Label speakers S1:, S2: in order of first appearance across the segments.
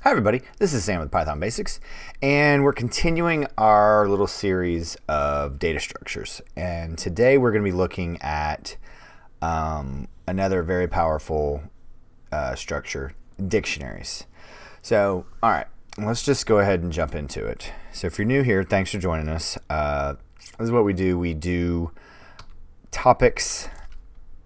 S1: Hi everybody, this is Sam with Python Basics, and we're continuing our little series of data structures. And today we're going to be looking at another very powerful structure, dictionaries. So, all right, let's just go ahead and jump into it. So if you're new here, thanks for joining us. This is what we do. We do topics,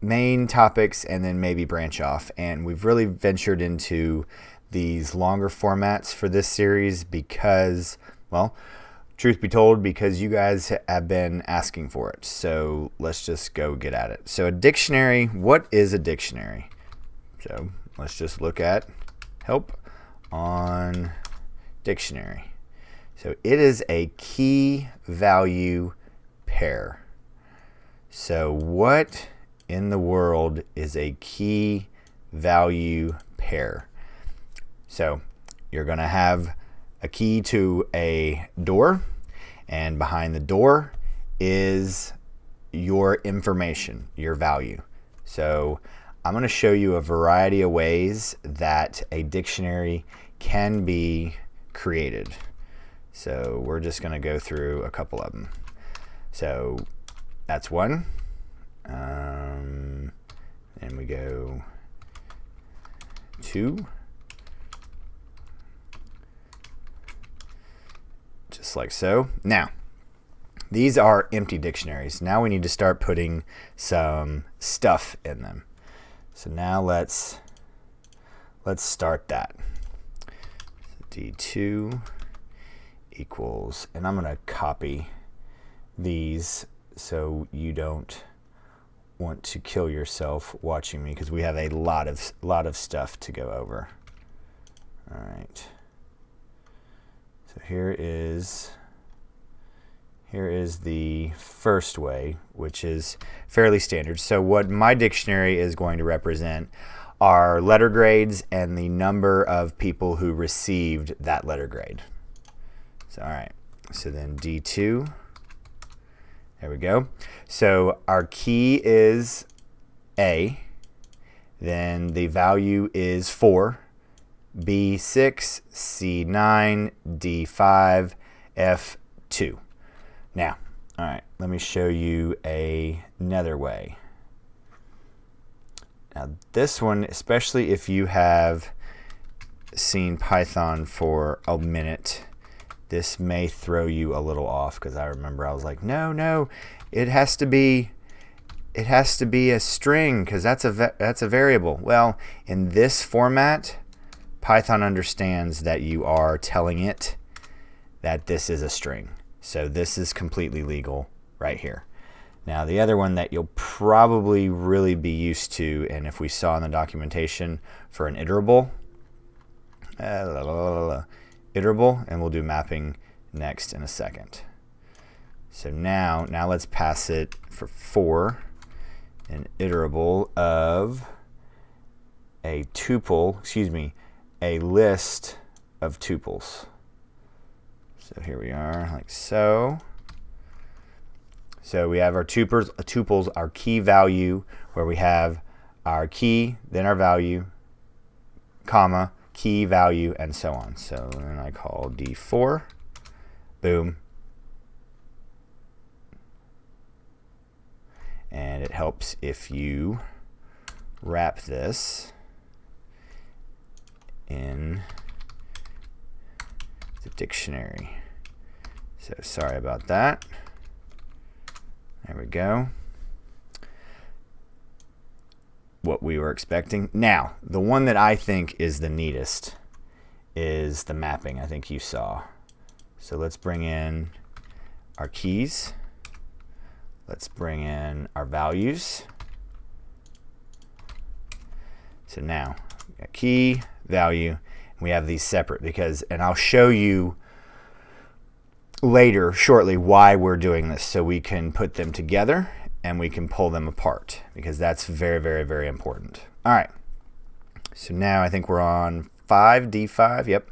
S1: main topics, and then maybe branch off. And we've really ventured into these longer formats for this series because, well, truth be told, because you guys have been asking for it. So let's just go get at it. So a dictionary, what is a dictionary? So let's just look at help on dictionary. So it is a key value pair. So what in the world is a key value pair? So you're going to have a key to a door, and behind the door is your information, your value. So I'm going to show you a variety of ways that a dictionary can be created. So we're just going to go through a couple of them. So that's one. And we go two. Just like so. Now, these are empty dictionaries. Now we need to start putting some stuff in them. So now let's start that. D2 equals, and I'm going to copy these so you don't want to kill yourself watching me, because we have a lot of stuff to go over. All right. So here is the first way, which is fairly standard. So what my dictionary is going to represent are letter grades and the number of people who received that letter grade. So all right, so then D2, there we go. So our key is A, then the value is 4, B6, C9, D5, F2. Now, all right, let me show you another way. Now, this one, especially if you have seen Python for a minute, this may throw you a little off, because I remember I was like, no, it has to be a string, because that's a variable. Well, in this format, Python understands that you are telling it that this is a string. So this is completely legal right here. Now the other one that you'll probably really be used to, and if we saw in the documentation for an iterable, iterable, and we'll do mapping next in a second. So now let's pass it for an iterable of a tuple, a list of tuples. So here we are, like so. So we have our tuples, our key value, where we have our key, then our value, comma, key value, and so on. So then I call D4, boom. And it helps if you wrap this in the dictionary. So sorry about that. There we go. What we were expecting. Now, the one that I think is the neatest is the mapping, I think you saw. So let's bring in our keys. Let's bring in our values. So now, a key, value, we have these separate because, and I'll show you later, shortly, why we're doing this, so we can put them together and we can pull them apart, because that's very, very, very important. All right, so now I think we're on 5, D5, yep,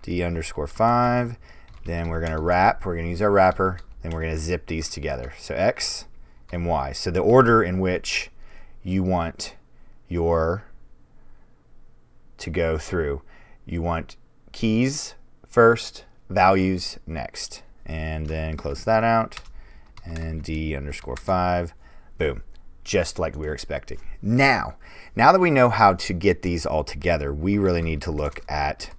S1: D_5. Then we're going to wrap, we're going to use our wrapper, then we're going to zip these together. So X and Y. So the order in which you want your to go through, you want keys first, values next, and then close that out, and D_5, boom, just like we were expecting. Now that we know how to get these all together, we really need to look at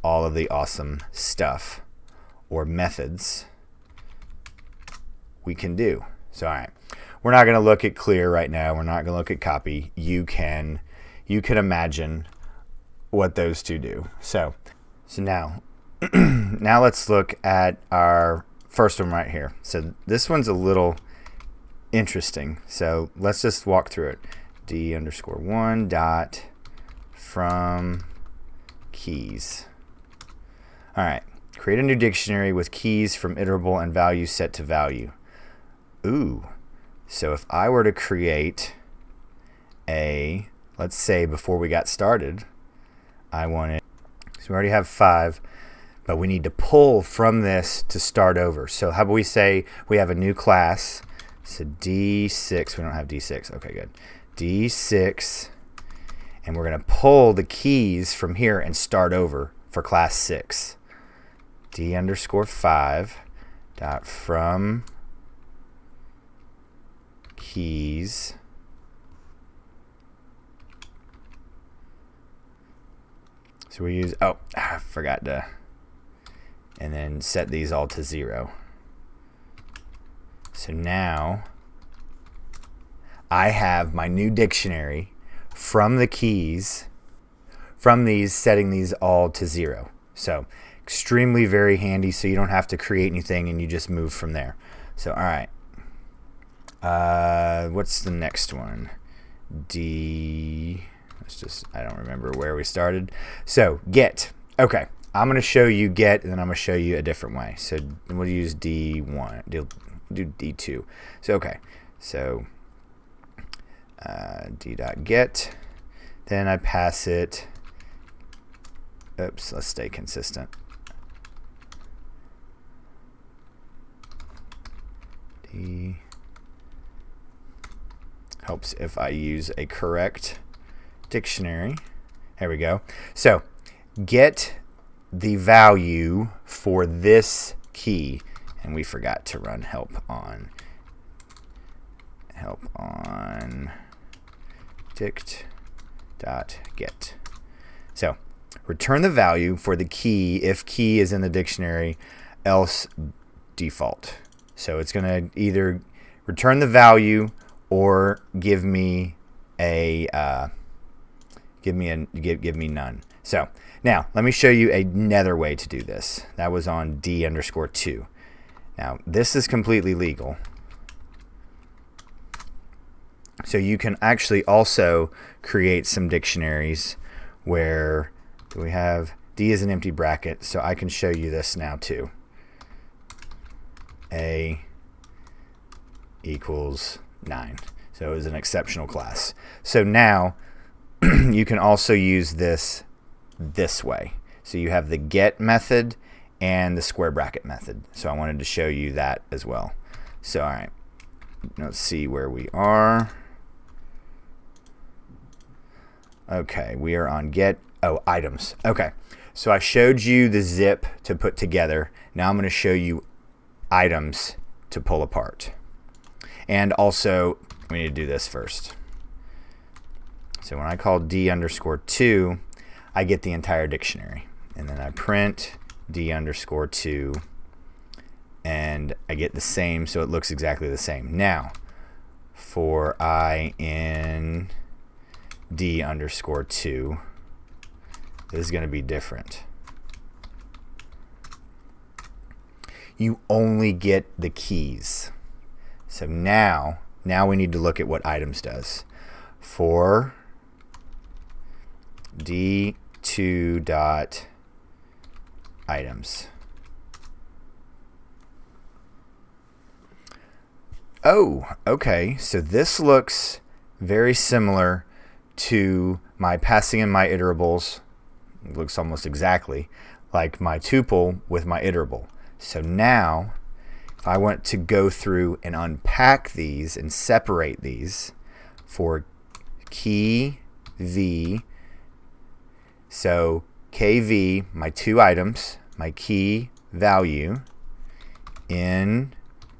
S1: all of the awesome stuff or methods we can do. So, all right, we're not going to look at clear right now. We're not going to look at copy. You can imagine what those two do. So now, now let's look at our first one right here. So this one's a little interesting. So let's just walk through it. D_1 dot from keys. All right, create a new dictionary with keys from iterable and values set to value. Ooh, so if I were to create let's say before we got started, so we already have 5, but we need to pull from this to start over. So how about we say we have a new class, so D6, we don't have D6, okay, good. D6, and we're gonna pull the keys from here and start over for class 6. D_5 dot from keys so we use I forgot to, and then set these all to 0. So now I have my new dictionary from the keys, from these, setting these all to 0. So extremely very handy, so you don't have to create anything and you just move from there. So all right, what's the next one? I don't remember where we started. So get. Okay, I'm going to show you get, and then I'm going to show you a different way. So we'll use D1, do D2. So okay, so D.get, then I pass it, let's stay consistent. D helps if I use a correct dictionary. There we go. So get the value for this key, and we forgot to run help on dict.get. So return the value for the key if key is in the dictionary, else default. So it's going to either return the value or give me none. So now let me show you another way to do this. That was on D_2. Now this is completely legal. So you can actually also create some dictionaries where we have D is an empty bracket. So I can show you this now too. A equals 9. So it was an exceptional class. So now you can also use this way. So you have the get method and the square bracket method. So I wanted to show you that as well. So all right, let's see where we are. Okay, we are on get, items. Okay, so I showed you the zip to put together. Now I'm going to show you items to pull apart. And also, we need to do this first. So when I call D_2, I get the entire dictionary. And then I print D_2, and I get the same, so it looks exactly the same. Now, for I in D_2, this is going to be different. You only get the keys. So now we need to look at what items does. For D2 dot items. Oh, okay. So this looks very similar to my passing in my iterables. It looks almost exactly like my tuple with my iterable. So now, if I want to go through and unpack these and separate these for key V, so kv, my two items, my key value, in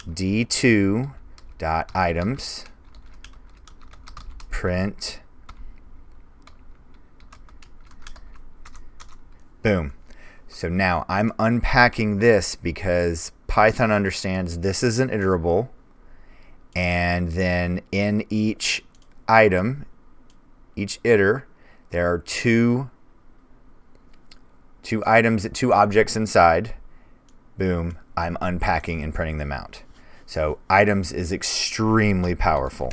S1: d2 dot items, print, boom. So now I'm unpacking this because Python understands this is an iterable, and then in each item, each iter, there are two items, two objects inside. Boom, I'm unpacking and printing them out. So items is extremely powerful.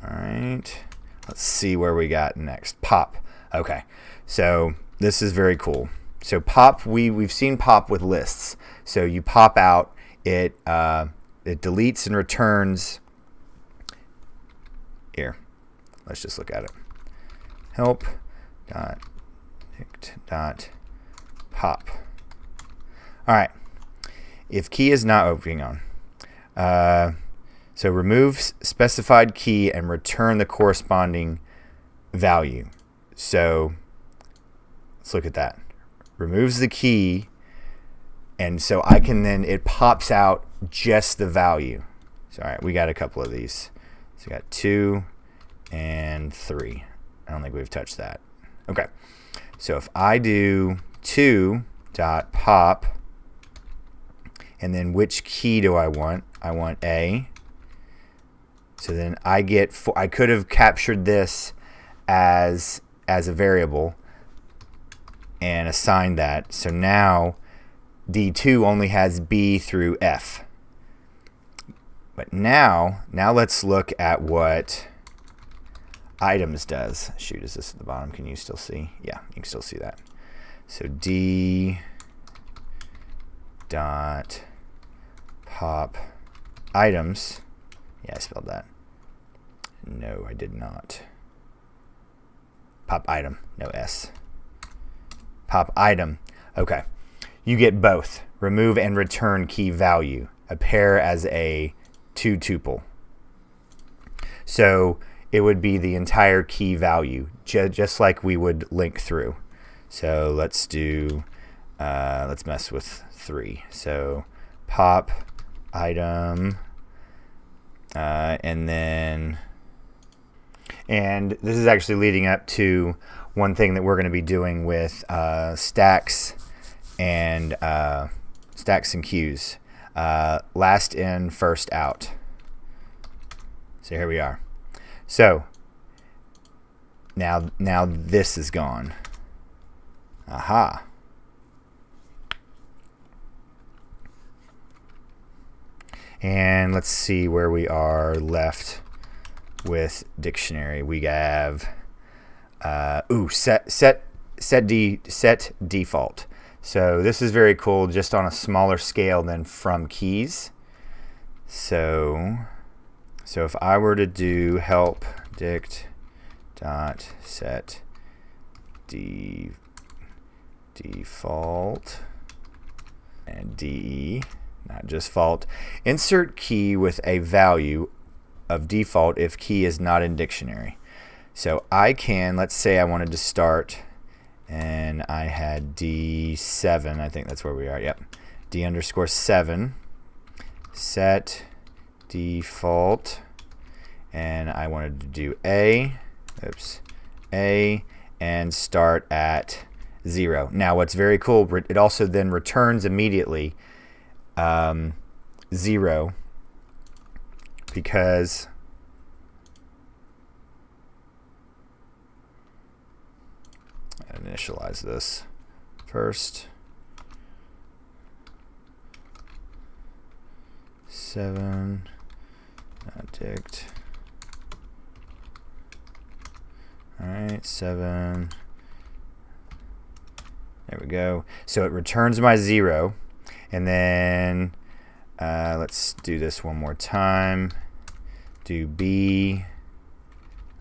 S1: All right, let's see where we got next. Pop. Okay, so this is very cool. So pop, we've seen pop with lists. So you pop out, it deletes and returns. Here, let's just look at it. Help dot pop. All right. If key is not opening on, so remove specified key and return the corresponding value. So let's look at that. Removes the key, and so I can then, it pops out just the value. So all right, we got a couple of these. So we got 2 and 3. I don't think we've touched that. Okay, so if I do 2 dot pop, and then which key do I want? I want A. So then I get, I could have captured this as a variable and assigned that. So now D2 only has B through F. But now let's look at what items does. Shoot, is this at the bottom? Can you still see? Yeah, you can still see that. So D dot pop items. Yeah, I spelled that. No, I did not. Pop item, no S. Pop item. Okay. You get both. Remove and return key value. A pair as a 2 tuple. So it would be the entire key value, just like we would link through. So let's do, let's mess with 3. So pop item, and this is actually leading up to one thing that we're going to be doing with stacks and queues. Last in, first out. So here we are. So now this is gone. Aha. And let's see where we are left with dictionary. We have set default. So this is very cool, just on a smaller scale than from keys. So if I were to do help dict dot set default and de, not just fault, insert key with a value of default if key is not in dictionary. So I can, let's say I wanted to start and I had D7, I think that's where we are, yep. D underscore 7, set default, and I wanted to do A, and start at 0. Now what's very cool, it also then returns immediately 0, because initialize this first. 7 dict. All right, 7. There we go. So it returns my 0, and then let's do this one more time. Do B.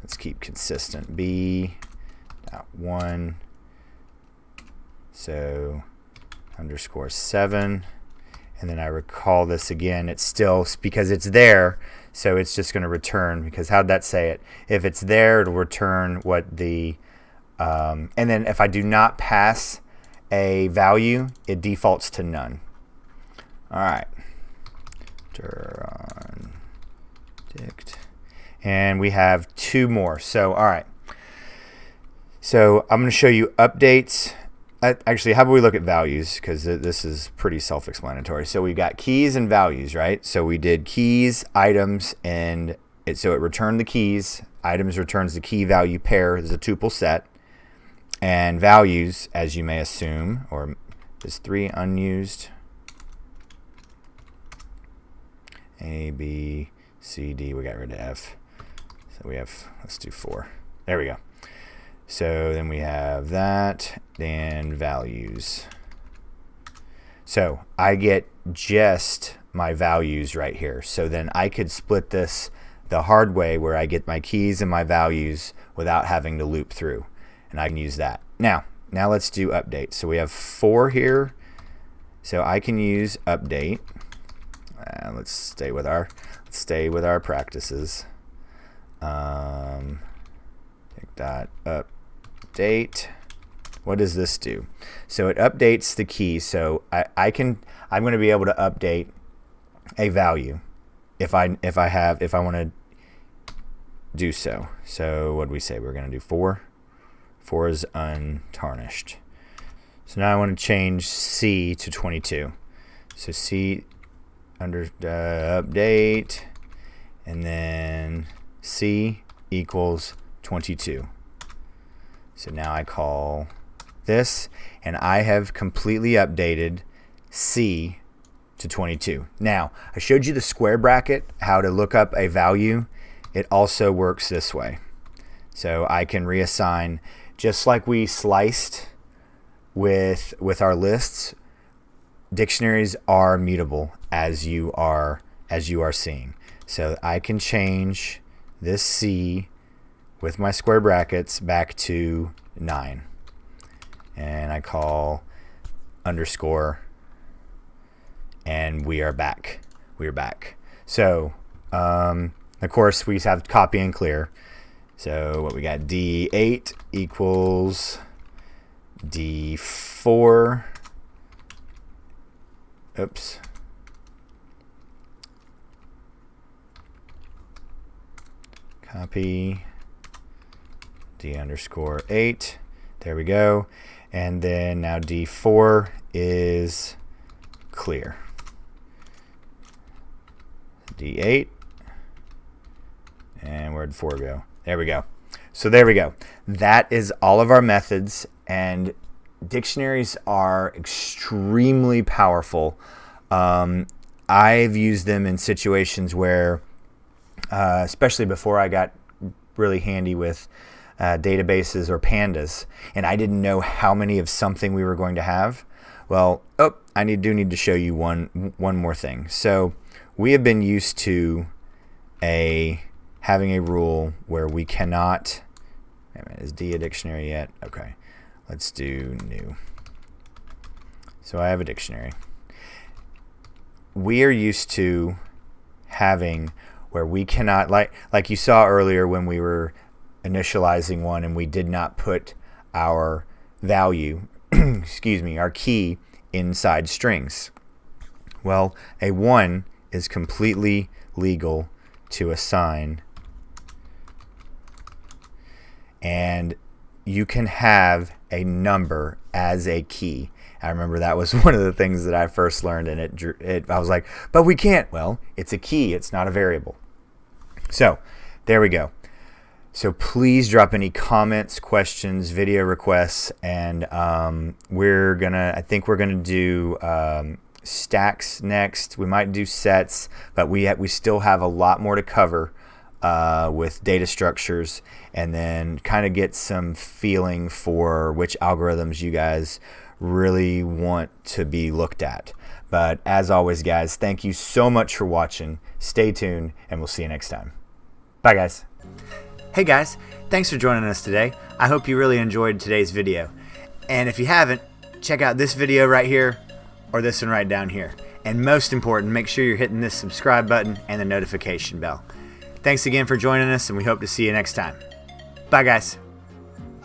S1: Let's keep consistent. B. 1. So underscore 7, and then I recall this again. It's still, because it's there, so it's just going to return, because how'd that say it? If it's there, it'll return what the And then if I do not pass a value, it defaults to none. All right. Dict. And we have 2 more. So, all right. So I'm going to show you updates. Actually, how about we look at values, because this is pretty self-explanatory. So we've got keys and values, right? So we did keys, items, and so it returned the keys. Items returns the key value pair. There's a tuple set. And values, as you may assume, or is 3 unused. A, B, C, D. We got rid of F. So we have, let's do 4. There we go. So then we have that and values. So I get just my values right here. So then I could split this the hard way, where I get my keys and my values without having to loop through. And I can use that. Now let's do update. So we have 4 here. So I can use update. Let's stay with our practices. Dot update. What does this do? So it updates the key. So I'm going to be able to update a value if I want to do so. So what do we say? We're going to do 4. 4 is untarnished. So now I want to change C to 22. So C under update, and then C equals 22. So now I call this, and I have completely updated C to 22. Now, I showed you the square bracket, how to look up a value. It also works this way. So I can reassign, just like we sliced with our lists. Dictionaries are mutable, as you are seeing. So I can change this C with my square brackets back to 9, and I call underscore, and we are back. So of course we have copy and clear. So what we got, D8 equals D4. Oops. Copy D underscore 8. There we go. And then now D4 is clear. D8. And where'd 4 go? There we go. So there we go. That is all of our methods, and dictionaries are extremely powerful. I've used them in situations where, especially before I got really handy with databases or pandas, and I didn't know how many of something we were going to have. Well, I do need to show you one more thing. So we have been used to having a rule where we cannot. Wait a minute, is D a dictionary yet? Okay, let's do new. So I have a dictionary. We are used to having where we cannot, like you saw earlier when we were initializing one and we did not put our value, our key inside strings. Well, a 1 is completely legal to assign, and you can have a number as a key. I remember that was one of the things that I first learned, and I was like, but we can't. Well, it's a key, it's not a variable. So there we go. So please drop any comments, questions, video requests, and I think we're gonna do stacks next. We might do sets, but we still have a lot more to cover with data structures, and then kind of get some feeling for which algorithms you guys really want to be looked at. But as always, guys, thank you so much for watching. Stay tuned, and we'll see you next time. Bye, guys. Hey guys, thanks for joining us today. I hope you really enjoyed today's video. And if you haven't, check out this video right here or this one right down here. And most important, make sure you're hitting this subscribe button and the notification bell. Thanks again for joining us, and we hope to see you next time. Bye guys.